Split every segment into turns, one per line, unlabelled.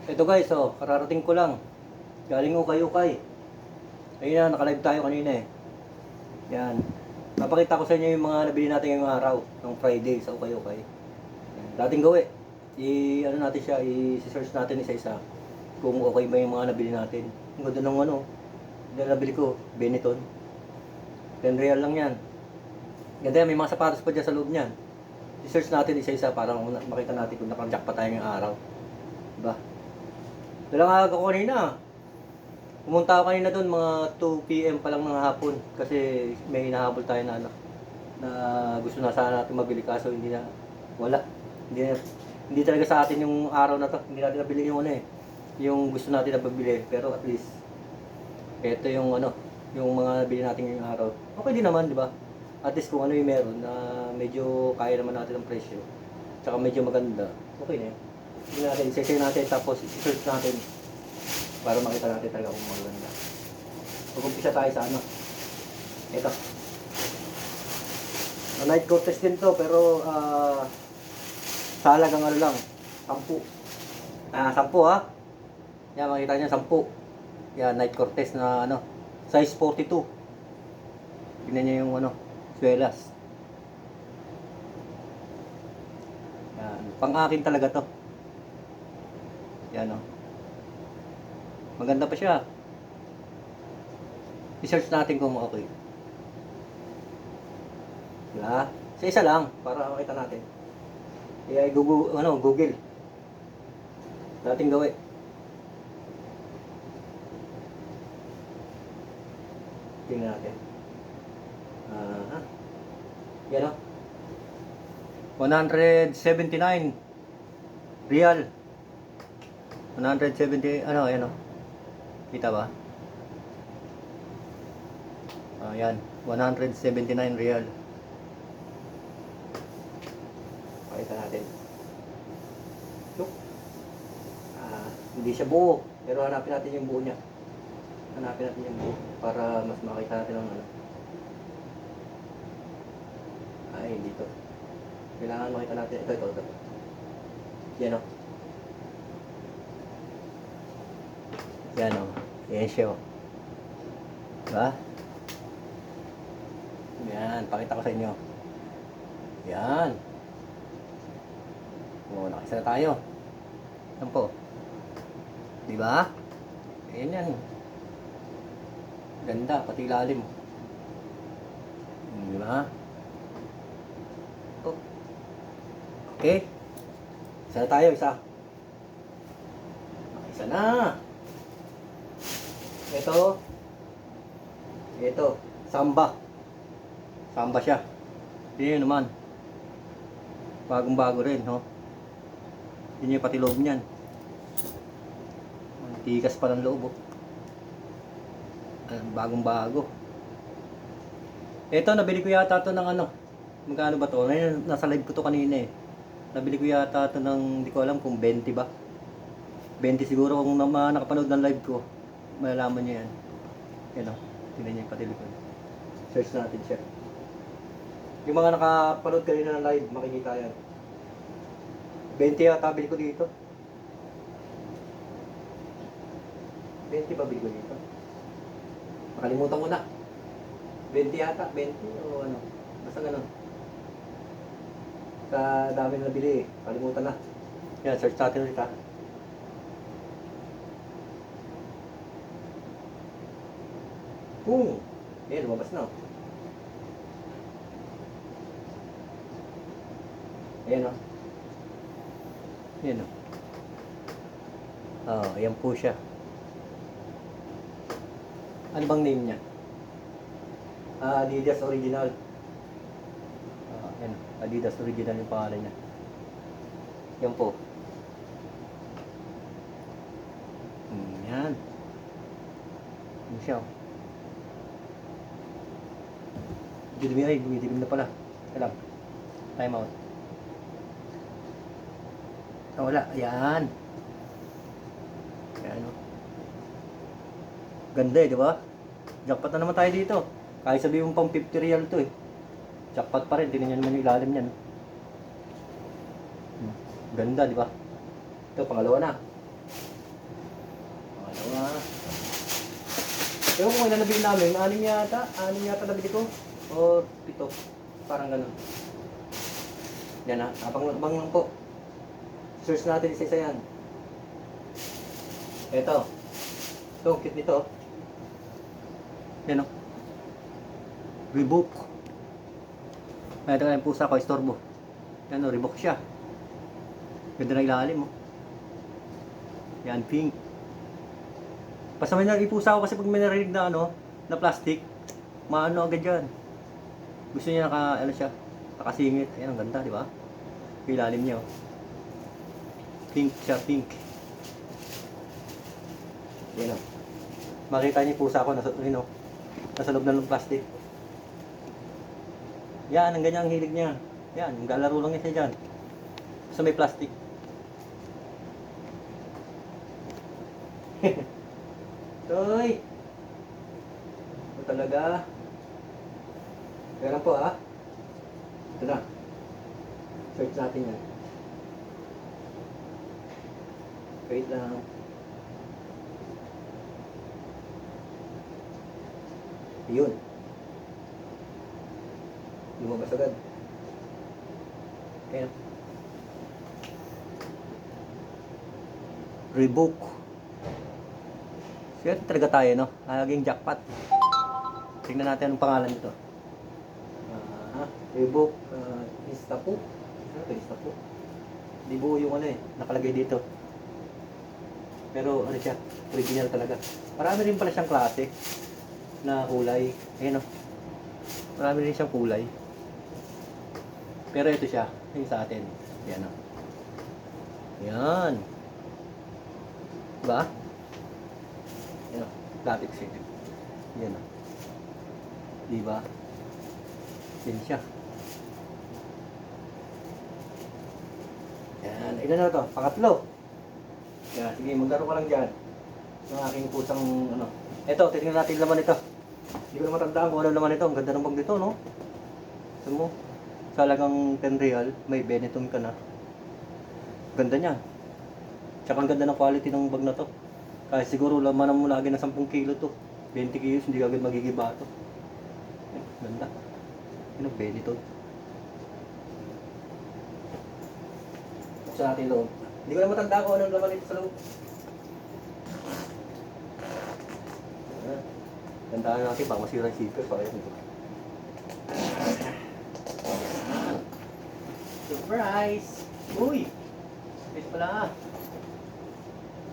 Ito guys, oh, kararating ko lang. Galing ukay-ukay. Ayun na, nakalive tayo kanina eh. Yan. Papakita ko sa inyo yung mga nabili natin ngayong araw ng Friday sa ukay-ukay. Dating gawi. Ano natin siya, i-search natin isa-isa kung okay ba yung mga nabili natin. Ang ganda ng ano, yung nabili ko, Benetton. 10 real lang yan. Ganda yan, may mga sapatos pa dyan sa loob niyan. I-search natin isa-isa para makita natin kung nakajack pa tayo ngayong araw. Diba? Dalang aga ko kanina. Pumunta ako kanina doon mga 2 PM pa lang ng hapon kasi may hinahabol tayo na anak na gusto na sana natin mabili kaso hindi na wala. Hindi talaga sa atin yung araw na to. Hindi natin nabili yung ano eh. Yung gusto natin na mabili pero at least ito yung ano, yung mga nabili natin ngayong araw. Okay din naman, di ba? At least kung ano yung meron na medyo kaya naman natin ang presyo. Tsaka medyo maganda. Okay na yun. Hindi natin, i-session natin tapos i-search natin para makita natin talaga kung maganda. Mag-umpisa tayo sa ano. Ito. Night court test din to pero sa halagang ano lang, 10. 10 ha. Yan, makita niyo 10. Yan, night court test na ano, size 42. Tingnan niyo yung ano, swelas. Yan, pang-akin talaga to. Yan o. Maganda pa siya. I-search natin kung okay. Diba? Sa isa lang, para makita natin. Kaya Google. Dating gawin. Tingnan natin. Yan o. 179 real. 170, ano, yan o. Kita ba? Ayan, 179 real. Pakita natin. Look. Hindi siya buo, pero hanapin natin yung buo niya. Hanapin natin yung buo para mas makita natin ang ano. Ay, dito. Kailangan makita natin. Ito. Yan o. Yan o. Yan siya o. Diba? Yan. Pakita ko sa inyo. Yan. O, nakisa na tayo. Yan po. Diba? Ayan yan. Ganda. Pati ilalim. Diba? Oh. Okay. Isa na tayo. Isa. Isa na. Ito, Samba siya. Yun naman. Bagong-bago rin, no? Yun yung pati loob niyan. Tikas pa ng loob, oh. Bagong-bago. Ito, nabili ko yata ito ng ano. Magkano ba to? Ngayon, nasa live ko to kanina eh. Nabili ko yata ito ng, hindi ko alam kung 20 ba. 20 siguro kung nakapanood ng live ko. Malalaman nyo yan. Yan o. Tingnan nyo yung pati likod. Search natin siya. Yung mga nakapanood kanina ng live, makikita yan. 20 yata bili ko dito. 20 ba bili ko dito? Makalimutan ko na. 20 yata, 20 o ano. Basta ganun. Sa dami na nabili eh. Kalimutan na. Yan, search natin ulit ha. Ayan, lumabas na. Ayan o. Ayan o. Ayan po siya. Ano bang name niya? Adidas Original. Ayan, Adidas Original yung pangalan niya. Yan po. Yan. Yan siya o. Dumidilim na pala. Alam. Time out. Wala. Ayan. Ayan o. Ganda eh, di ba? Jackpot na naman tayo dito. Kahit sabihin mo pang 50 real to eh. Jackpot pa rin. Tingnan nyo naman yung ilalim niyan. Ganda, di ba? Ito, pangalawa na. Dalawa. Ewan ko kung ilan nabili namin. Anim yata. Anim yata nabili ko. O 7. Parang ganun. Yan ha. Abang lang po. Search natin isa-isa yan. Ito. Ito, ang cute nito. Yan o. Reebok. Ito nga yung pusa ko, istorbo. Yan o, Reebok siya. Ganda na ilalim o. Yan, pink. Basta may naripusa ako kasi pag may narinig na ano, na plastic, maano agad yan. Gusto niya ano siya, nakasingit. Ayan, ang ganda, di ba? Ilalim niya, oh. Pink siya, pink. Yan, oh. Makita niyo yung pusa ko, nasa loob ng plastic. Yan, ang ganyang hilig niya. Yan, galaro lang niya siya dyan. Basta may plastic. Toy! Ito talaga. Meron po ah. Ito na. Search natin yan. Wait lang. Yun. Lumabas agad. Ayan. Reebok. Swerte talaga tayo, no? Laging jackpot. Tingnan natin anong pangalan nito. Reebok. Istapo. Ano ito? Istapo. Di buo yung ano eh. Nakalagay dito. Pero ano siya? Original talaga. Marami rin pala siyang klase na kulay. Ayan o. Marami rin siyang kulay. Pero ito siya. Yung sa atin. Yan o. Yan. Diba? Yan o. Latex siya. Yan o. Diba? Yan siya. Yan. Ilan na ito? Pangatlo. Yan. Sige, maglaro ka lang dyan. Ng aking pusang ano. Ito, titingnan natin yung laman ito. Hindi ko na matandaan kung ano naman ito. Ang ganda ng bag nito, no? Gusto mo? Sa halagang 10 real, may Benetton ka na. Ganda niya. Tsaka ang ganda ng quality ng bag na to. Kahit siguro laman mo lagi na 10 kilo to. 20 kilos, hindi agad magigiba to. Ganda. Yun ang Benetton. Buksan natin loob. Hindi ko na matandaan kung anong laman ito sa loob. Tandaan natin, baka masira yung zipper. Surprise! Uy! Space pala.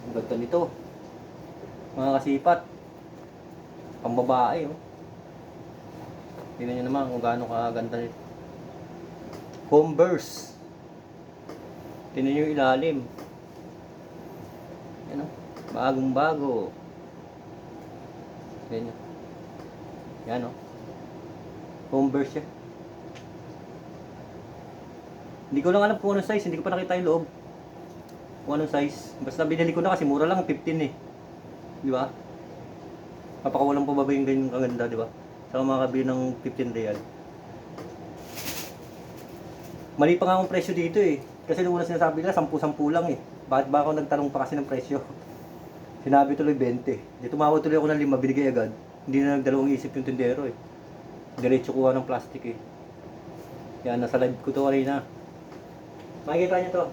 Ang ganda nito. Mga kasipat. Pambabae, oh. Tingnan nyo naman kung gaano kaganda nito. Converse. Tingnan nyo yung ilalim. Yan, oh. Bagong bago. Yan, oh. Yan, oh. Converse siya. Hindi ko lang alam kung anong size, hindi ko pa nakita yung loob. Kung anong size. Basta binili ko na kasi mura lang, 15 eh. Di ba? Papakawalang pababa yung ganyan kaganda, di ba? Saka makakabili ng 15 real. Mali pa nga ang presyo dito eh. Kasi nung una sinasabi nila, 10-10 lang eh. Bakit ba ako nagtanong pa kasi ng presyo? Sinabi tuloy 20. Di tumawag tuloy ako ng 5, binigay agad. Hindi na nagdalawang isip yung tindero eh. Diretso kuha ng plastic eh. Yan, nasa live ko to kanina. Makikita nyo to.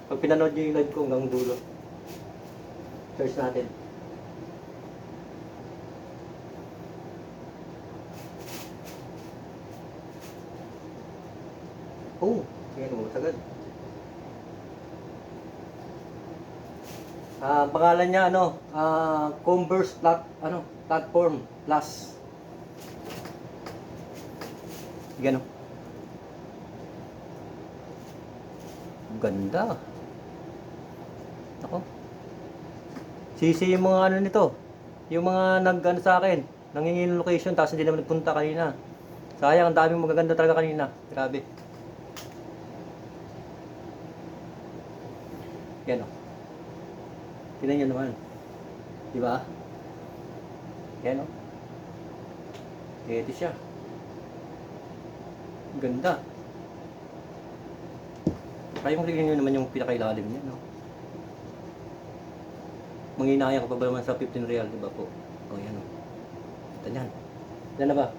Pag pinanood nyo yung live ko hanggang dulo. Search natin. Oh, yan mo sagad. Pangalan niya ano, Converse platform plus. Yan o. Ganda. Ako. Sisi yung mga ano nito. Yung mga nag-ano sa akin, nangingi ng location tapos hindi naman nagpunta kanina. Sayang, ang daming magaganda talaga kanina. Grabe. Yan o. Tingnan nyo naman. Diba? Yan o. Ito siya. Ganda. Kaya yung tingnan nyo naman yung pinakailalim niya, no? Manginaya ka pa ba naman sa 15 real, di ba po? O yan o. Ito yan. Yan na ba?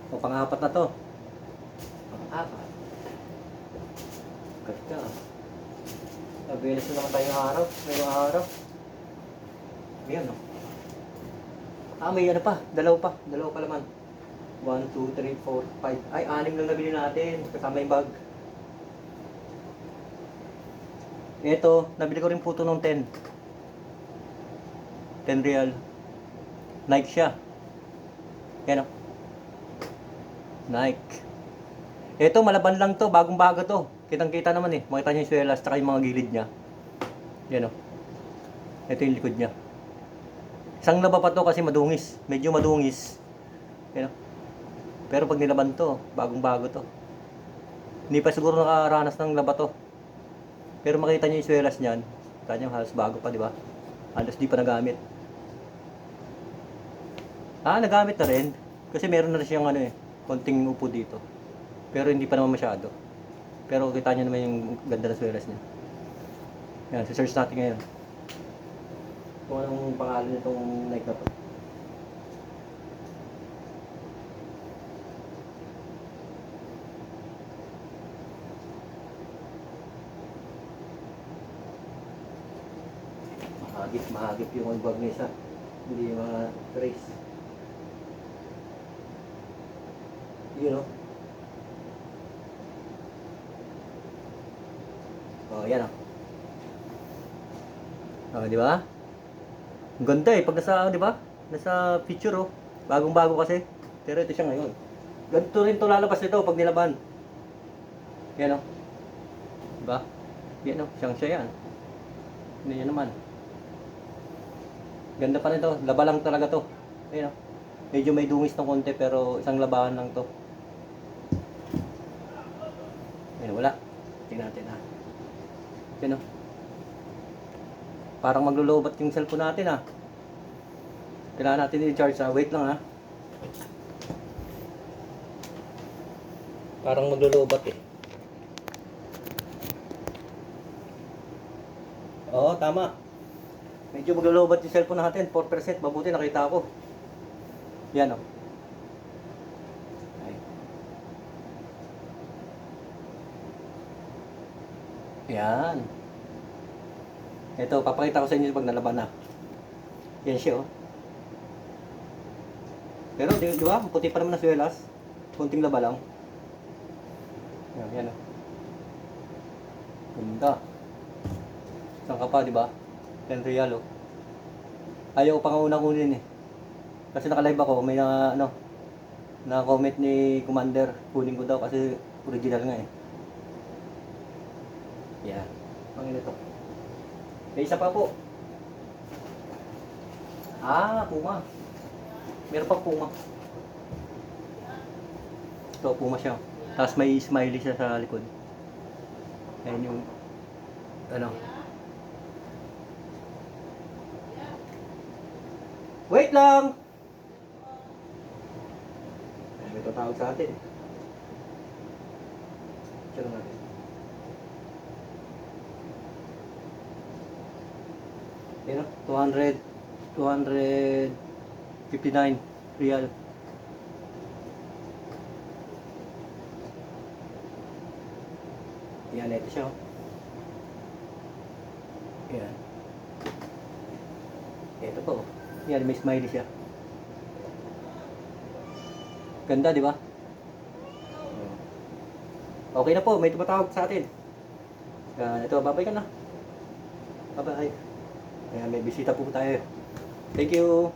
O pang-apat na to. Pang-apat. Ganda. Nabilis na naman tayong araw. Ngayong araw. Ayan o. May ano pa. Dalawa pa. Dalawa pa laman. 1, 2, 3, 4, 5. Ay, 6 lang nabili natin. Kasama yung bag. Ito, nabili ko rin po ito ng 10. 10 real. Nike siya. Yan o. Nike. Ito, malaban lang to. Bagong bago to. Kitang-kita naman eh. Makita niyo yung swelas, tsaka yung mga gilid niya. Yan o. Ito yung likod niya. Isang laba pa to kasi madungis. Medyo madungis. Yan o. Pero pag nilaban to, bagong bago to. Hindi pa siguro nakaranas ng laba to. Pero makita niyo yung swelas niyan. Kita niyo halos bago pa, di ba? Halos di pa nagamit. Nagamit na rin. Kasi meron na rin siyang ano eh, konting upo dito. Pero hindi pa naman masyado. Pero kita niyo naman yung ganda ng swelas niya. Yan, search natin ngayon. Kung anong pangalan nitong Nike na to. Mahagip yung bag niya isa. Hindi mga trace. Yun o. Yan o. Di ba? Ang ganda eh. Pag nasa, di ba? Nasa picture o. Bagong-bago kasi. Pero ito siya ngayon. Ganito rin to lalabas nito pag nilaban. Yan o. Diba? Yan o. Siyang siya yan. Hindi yan naman. Ganda pa rin to. Laba lang talaga to. Ayan o. Medyo may dungis ng konti pero isang labahan lang to. Ayan, wala. Tingnan natin ha. Ayan o. Parang maglulubat yung cellphone natin ha. Kailangan natin i-charge ha. Wait lang ha. Parang maglulubat eh. Oo, tama. Medyo maglulubat yung cellphone natin. 4%. Mabuti nakita ko. Yan o. Yan. Ito, papakita ko sa inyo pag nalaban na. Yan siya o. Pero di ba? Puti pa naman na swelas. Kunting laba lang. Yan o. Ganda. Saan ka pa, di ba? 10 real o. Ayaw pa nga unang kunin eh. Kasi naka-live ako, may na-comment ni Commander. Kunin ko daw kasi original nga eh. Yan. Ang ito. May isa pa po. Puma. Meron pa Puma. Ito, Puma siya. Tapos may smiley siya sa likod. Ayan yung Wait lang! May tatawag sa atin. Check natin. Yan o, 259 real. Yan, ito siya o. Yan. Ito po. Yan, may smiley siya. Ganda, di ba? Okay na po, may tumatawag sa atin. Ito, babay ka na. Bye-bye. Ayan, may bisita po tayo. Thank you.